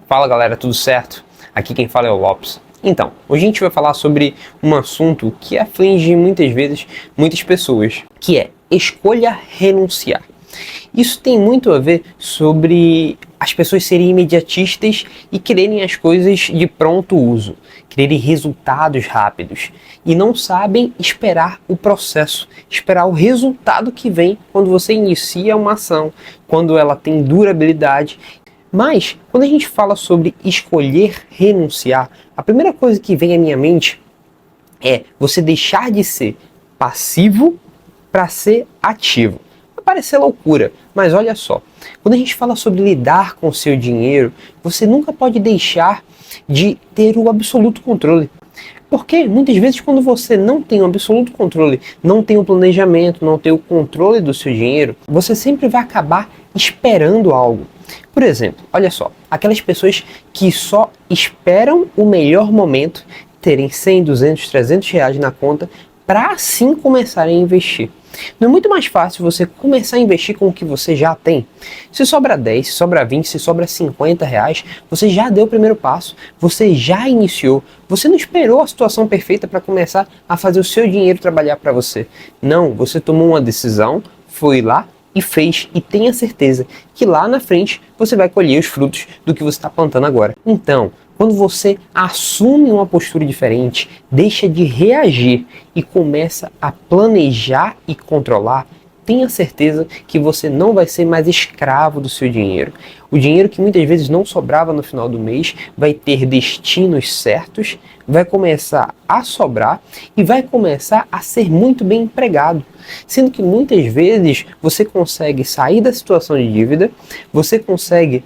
Fala galera, tudo certo? Aqui quem fala é o Lopes. Então, hoje a gente vai falar sobre um assunto que aflige muitas vezes muitas pessoas, que é escolha renunciar. Isso tem muito a ver sobre as pessoas serem imediatistas e quererem as coisas de pronto uso, quererem resultados rápidos e não sabem esperar o processo, esperar o resultado que vem quando você inicia uma ação, quando ela tem durabilidade. Mas, quando a gente fala sobre escolher renunciar, a primeira coisa que vem à minha mente é você deixar de ser passivo para ser ativo. Vai parecer loucura, mas olha só. Quando a gente fala sobre lidar com o seu dinheiro, você nunca pode deixar de ter o absoluto controle. Porque muitas vezes quando você não tem o absoluto controle, não tem o planejamento, não tem o controle do seu dinheiro, você sempre vai acabar esperando algo. Por exemplo, olha só, aquelas pessoas que só esperam o melhor momento, terem 100, 200, 300 reais na conta, para assim começarem a investir. Não é muito mais fácil você começar a investir com o que você já tem? Se sobra 10, se sobra 20, se sobra 50 reais, você já deu o primeiro passo, você já iniciou, você não esperou a situação perfeita para começar a fazer o seu dinheiro trabalhar para você. Não, você tomou uma decisão, foi lá e fez, e tenha certeza que lá na frente você vai colher os frutos do que você está plantando agora. Então, quando você assume uma postura diferente, deixa de reagir e começa a planejar e controlar, tenha certeza que você não vai ser mais escravo do seu dinheiro. O dinheiro que muitas vezes não sobrava no final do mês vai ter destinos certos, vai começar a sobrar e vai começar a ser muito bem empregado. Sendo que muitas vezes você consegue sair da situação de dívida, você consegue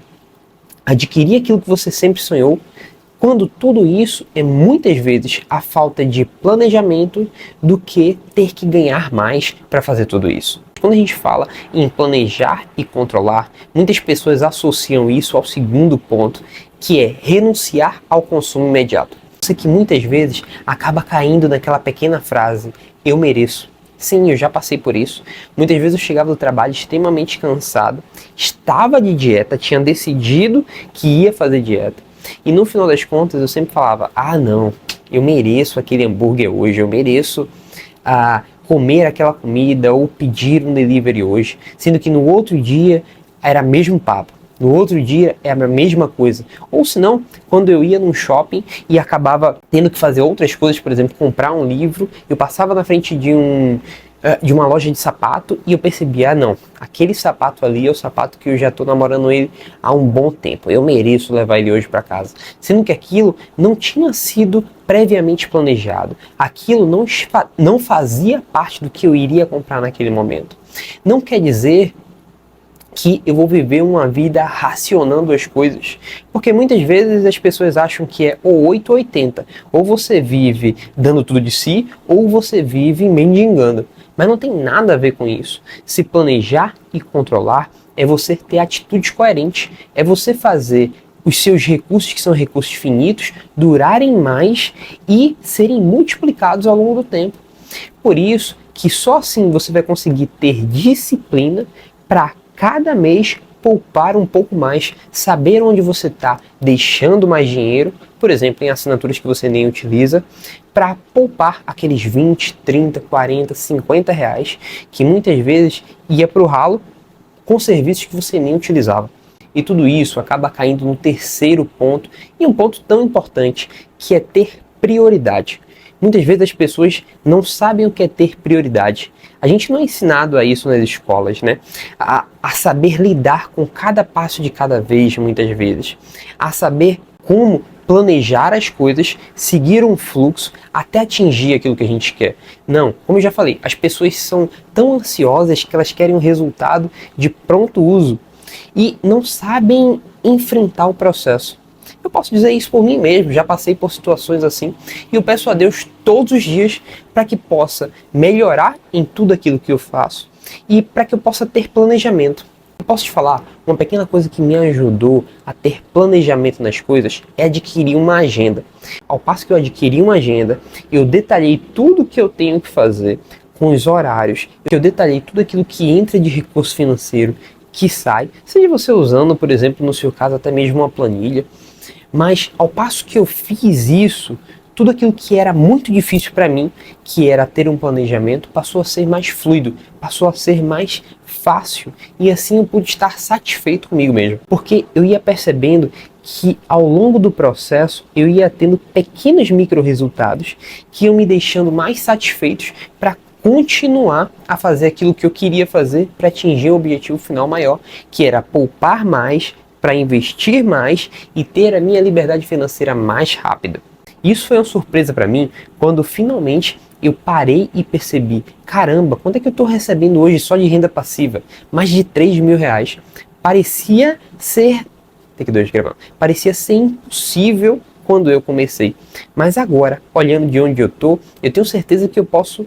adquirir aquilo que você sempre sonhou, quando tudo isso é muitas vezes a falta de planejamento do que ter que ganhar mais para fazer tudo isso. Quando a gente fala em planejar e controlar, muitas pessoas associam isso ao segundo ponto, que é renunciar ao consumo imediato. Você que muitas vezes acaba caindo naquela pequena frase, eu mereço. Sim, eu já passei por isso. Muitas vezes eu chegava do trabalho extremamente cansado, estava de dieta, tinha decidido que ia fazer dieta. E no final das contas eu sempre falava, não, eu mereço aquele hambúrguer hoje, eu mereço comer aquela comida ou pedir um delivery hoje. Sendo que no outro dia era o mesmo papo. No outro dia era a mesma coisa. Ou senão, quando eu ia num shopping e acabava tendo que fazer outras coisas, por exemplo, comprar um livro, eu passava na frente de uma loja de sapato e eu percebia, não, aquele sapato ali é o sapato que eu já estou namorando ele há um bom tempo, eu mereço levar ele hoje para casa. Sendo que aquilo não tinha sido previamente planejado, aquilo não fazia parte do que eu iria comprar naquele momento. Não quer dizer que eu vou viver uma vida racionando as coisas, porque muitas vezes as pessoas acham que é ou 8 ou 80, ou você vive dando tudo de si, ou você vive mendigando, mas não tem nada a ver com isso. Se planejar e controlar é você ter atitudes coerentes, é você fazer os seus recursos, que são recursos finitos, durarem mais e serem multiplicados ao longo do tempo. Por isso que só assim você vai conseguir ter disciplina para cada mês poupar um pouco mais, saber onde você está deixando mais dinheiro, por exemplo, em assinaturas que você nem utiliza, para poupar aqueles 20, 30, 40, 50 reais que muitas vezes ia para o ralo com serviços que você nem utilizava. E tudo isso acaba caindo no terceiro ponto, e um ponto tão importante, que é ter prioridade. Muitas vezes as pessoas não sabem o que é ter prioridade. A gente não é ensinado a isso nas escolas, né? A saber lidar com cada passo de cada vez, muitas vezes. A saber como planejar as coisas, seguir um fluxo até atingir aquilo que a gente quer. Não, como eu já falei, as pessoas são tão ansiosas que elas querem um resultado de pronto uso e não sabem enfrentar o processo. Eu posso dizer isso por mim mesmo, já passei por situações assim e eu peço a Deus todos os dias para que possa melhorar em tudo aquilo que eu faço e para que eu possa ter planejamento. Eu posso te falar, uma pequena coisa que me ajudou a ter planejamento nas coisas é adquirir uma agenda. Ao passo que eu adquiri uma agenda, eu detalhei tudo que eu tenho que fazer com os horários, eu detalhei tudo aquilo que entra de recurso financeiro, que sai, seja você usando, por exemplo, no seu caso, até mesmo uma planilha. Mas ao passo que eu fiz isso, tudo aquilo que era muito difícil para mim, que era ter um planejamento, passou a ser mais fluido, passou a ser mais fácil, e assim eu pude estar satisfeito comigo mesmo, porque eu ia percebendo que ao longo do processo eu ia tendo pequenos micro resultados que iam me deixando mais satisfeitos para continuar a fazer aquilo que eu queria fazer para atingir o objetivo final maior, que era poupar mais, para investir mais e ter a minha liberdade financeira mais rápida. Isso foi uma surpresa para mim quando finalmente eu parei e percebi, caramba, quanto é que eu estou recebendo hoje só de renda passiva? Mais de 3 mil reais. Parecia ser parecia ser impossível quando eu comecei. Mas agora, olhando de onde eu tô, eu tenho certeza que eu posso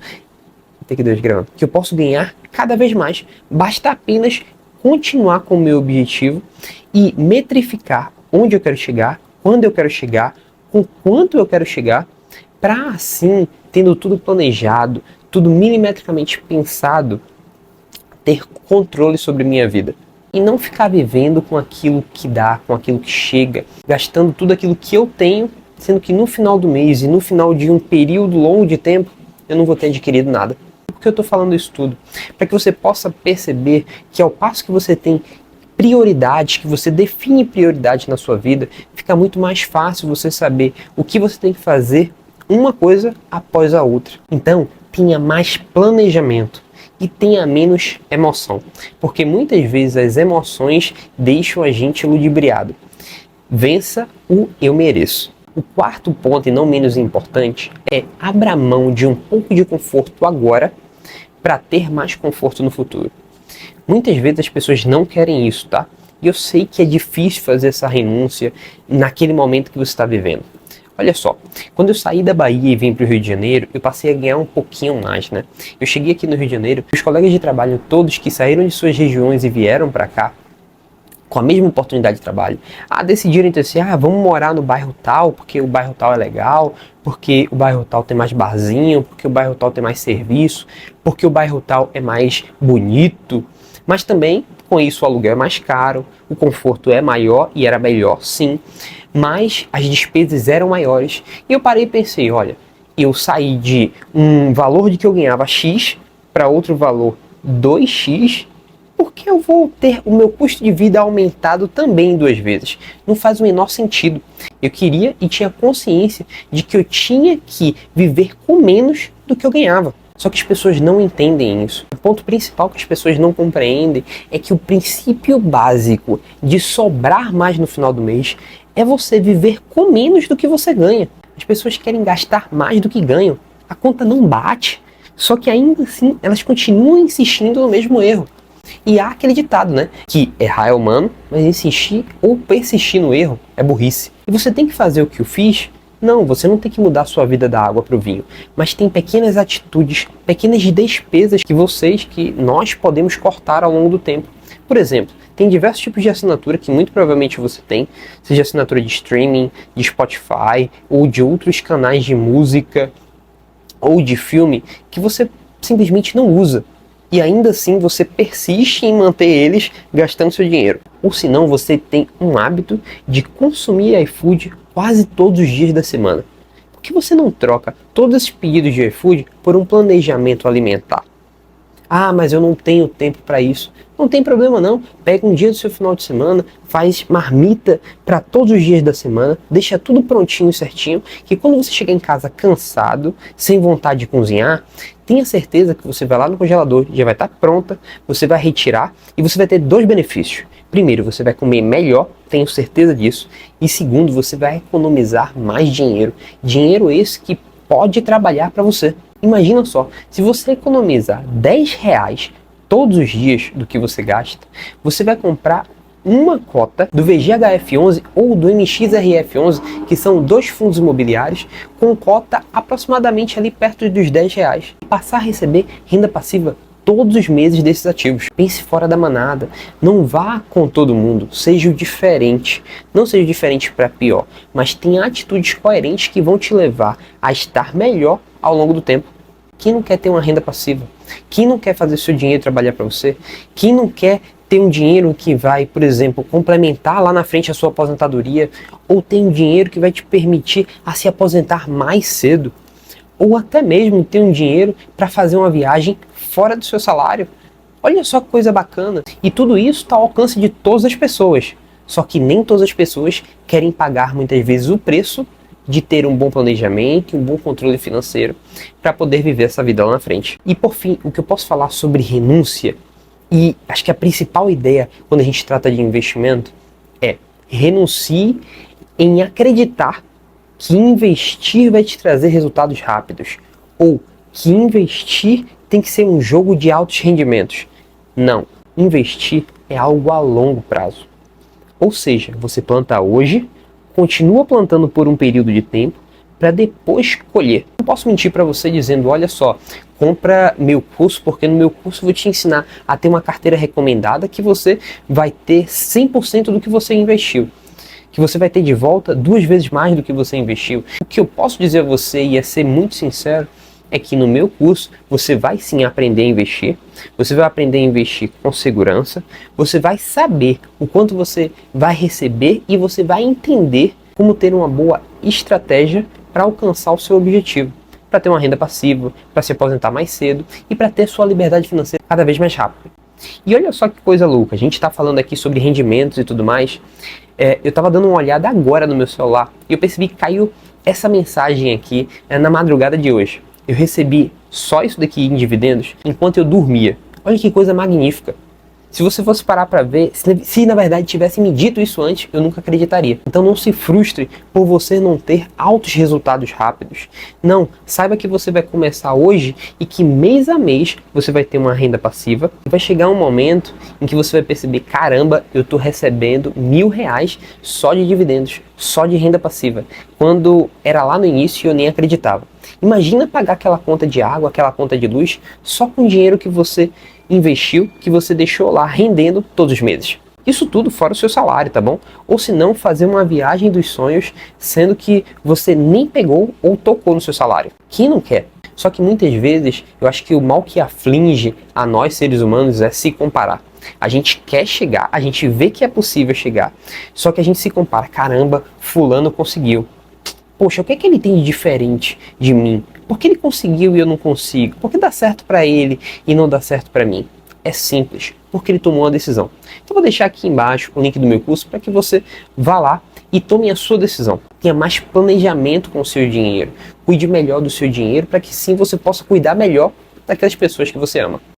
ganhar cada vez mais. Basta apenas continuar com o meu objetivo e metrificar onde eu quero chegar, quando eu quero chegar, com quanto eu quero chegar, para assim, tendo tudo planejado, tudo milimetricamente pensado, ter controle sobre minha vida. E não ficar vivendo com aquilo que dá, com aquilo que chega, gastando tudo aquilo que eu tenho, sendo que no final do mês e no final de um período longo de tempo, eu não vou ter adquirido nada. Por que eu estou falando isso tudo? Para que você possa perceber que ao passo que você tem prioridades, que você define prioridade na sua vida, fica muito mais fácil você saber o que você tem que fazer uma coisa após a outra. Então, tenha mais planejamento e tenha menos emoção, porque muitas vezes as emoções deixam a gente ludibriado. Vença o eu mereço. O quarto ponto, e não menos importante, é abra mão de um pouco de conforto agora para ter mais conforto no futuro. Muitas vezes as pessoas não querem isso, tá? E eu sei que é difícil fazer essa renúncia naquele momento que você está vivendo. Olha só, quando eu saí da Bahia e vim para o Rio de Janeiro, eu passei a ganhar um pouquinho mais, né? Eu cheguei aqui no Rio de Janeiro, os colegas de trabalho todos que saíram de suas regiões e vieram para cá, com a mesma oportunidade de trabalho, decidiram então assim, vamos morar no bairro tal, porque o bairro tal é legal, porque o bairro tal tem mais barzinho, porque o bairro tal tem mais serviço, porque o bairro tal é mais bonito, mas também com isso o aluguel é mais caro, o conforto é maior e era melhor sim, mas as despesas eram maiores. E eu parei e pensei, olha, eu saí de um valor de que eu ganhava X para outro valor 2X, porque eu vou ter o meu custo de vida aumentado também 2 vezes. Não faz o menor sentido. Eu queria e tinha consciência de que eu tinha que viver com menos do que eu ganhava. Só que as pessoas não entendem isso. O ponto principal que as pessoas não compreendem é que o princípio básico de sobrar mais no final do mês é você viver com menos do que você ganha. As pessoas querem gastar mais do que ganham. A conta não bate. Só que ainda assim elas continuam insistindo no mesmo erro. E há aquele ditado, né? Que errar é humano, mas insistir ou persistir no erro é burrice. E você tem que fazer o que eu fiz? Não, você não tem que mudar a sua vida da água para o vinho. Mas tem pequenas atitudes, pequenas despesas que nós podemos cortar ao longo do tempo. Por exemplo, tem diversos tipos de assinatura que muito provavelmente você tem, seja assinatura de streaming, de Spotify ou de outros canais de música ou de filme que você simplesmente não usa. E ainda assim você persiste em manter eles gastando seu dinheiro. Ou senão você tem um hábito de consumir iFood quase todos os dias da semana. Por que você não troca todos esses pedidos de iFood por um planejamento alimentar? Mas eu não tenho tempo para isso. Não tem problema não. Pega um dia do seu final de semana, faz marmita para todos os dias da semana, deixa tudo prontinho e certinho, que quando você chegar em casa cansado, sem vontade de cozinhar, tenha certeza que você vai lá no congelador, já vai estar pronta, você vai retirar e você vai ter 2 benefícios. Primeiro, você vai comer melhor, tenho certeza disso. E segundo, você vai economizar mais dinheiro. Dinheiro esse que pode trabalhar para você. Imagina só, se você economizar R$10 todos os dias do que você gasta, você vai comprar uma cota do VGHF11 ou do MXRF11, que são 2 fundos imobiliários, com cota aproximadamente ali perto dos R$10. E passar a receber renda passiva todos os meses desses ativos. Pense fora da manada, não vá com todo mundo, seja o diferente. Não seja diferente para pior, mas tenha atitudes coerentes que vão te levar a estar melhor ao longo do tempo. Quem não quer ter uma renda passiva? Quem não quer fazer seu dinheiro trabalhar para você? Quem não quer ter um dinheiro que vai, por exemplo, complementar lá na frente a sua aposentadoria, ou ter um dinheiro que vai te permitir a se aposentar mais cedo, ou até mesmo ter um dinheiro para fazer uma viagem fora do seu salário. Olha só que coisa bacana. E tudo isso está ao alcance de todas as pessoas. Só que nem todas as pessoas querem pagar muitas vezes o preço de ter um bom planejamento, um bom controle financeiro para poder viver essa vida lá na frente. E por fim, o que eu posso falar sobre renúncia, e acho que a principal ideia quando a gente trata de investimento é: renuncie em acreditar que investir vai te trazer resultados rápidos, ou que investir tem que ser um jogo de altos rendimentos. Não, investir é algo a longo prazo. Ou seja, você planta hoje, continua plantando por um período de tempo, para depois colher. Não posso mentir para você dizendo: olha só, compra meu curso, porque no meu curso eu vou te ensinar a ter uma carteira recomendada que você vai ter 100% do que você investiu, que você vai ter de volta 2 vezes mais do que você investiu. O que eu posso dizer a você, e é ser muito sincero, é que no meu curso você vai sim aprender a investir, você vai aprender a investir com segurança, você vai saber o quanto você vai receber e você vai entender como ter uma boa estratégia para alcançar o seu objetivo, para ter uma renda passiva, para se aposentar mais cedo e para ter sua liberdade financeira cada vez mais rápido. E olha só que coisa louca, a gente está falando aqui sobre rendimentos e tudo mais. Eu estava dando uma olhada agora no meu celular e eu percebi que caiu essa mensagem aqui na madrugada de hoje. Eu recebi só isso daqui em dividendos enquanto eu dormia. Olha que coisa magnífica. Se você fosse parar para ver, se na verdade tivesse me dito isso antes, eu nunca acreditaria. Então não se frustre por você não ter altos resultados rápidos. Não, saiba que você vai começar hoje e que mês a mês você vai ter uma renda passiva. E vai chegar um momento em que você vai perceber: caramba, eu estou recebendo R$1.000 só de dividendos, só de renda passiva. Quando era lá no início eu nem acreditava. Imagina pagar aquela conta de água, aquela conta de luz, só com o dinheiro que você investiu, que você deixou lá rendendo todos os meses. Isso tudo fora o seu salário, tá bom? Ou se não, fazer uma viagem dos sonhos, sendo que você nem pegou ou tocou no seu salário. Quem não quer? Só que muitas vezes, eu acho que o mal que aflige a nós seres humanos é se comparar. A gente quer chegar, a gente vê que é possível chegar, só que a gente se compara: caramba, fulano conseguiu. Poxa, o que é que ele tem de diferente de mim? Por que ele conseguiu e eu não consigo? Por que dá certo para ele e não dá certo para mim? É simples, porque ele tomou uma decisão. Então vou deixar aqui embaixo o link do meu curso para que você vá lá e tome a sua decisão. Tenha mais planejamento com o seu dinheiro. Cuide melhor do seu dinheiro para que sim você possa cuidar melhor daquelas pessoas que você ama.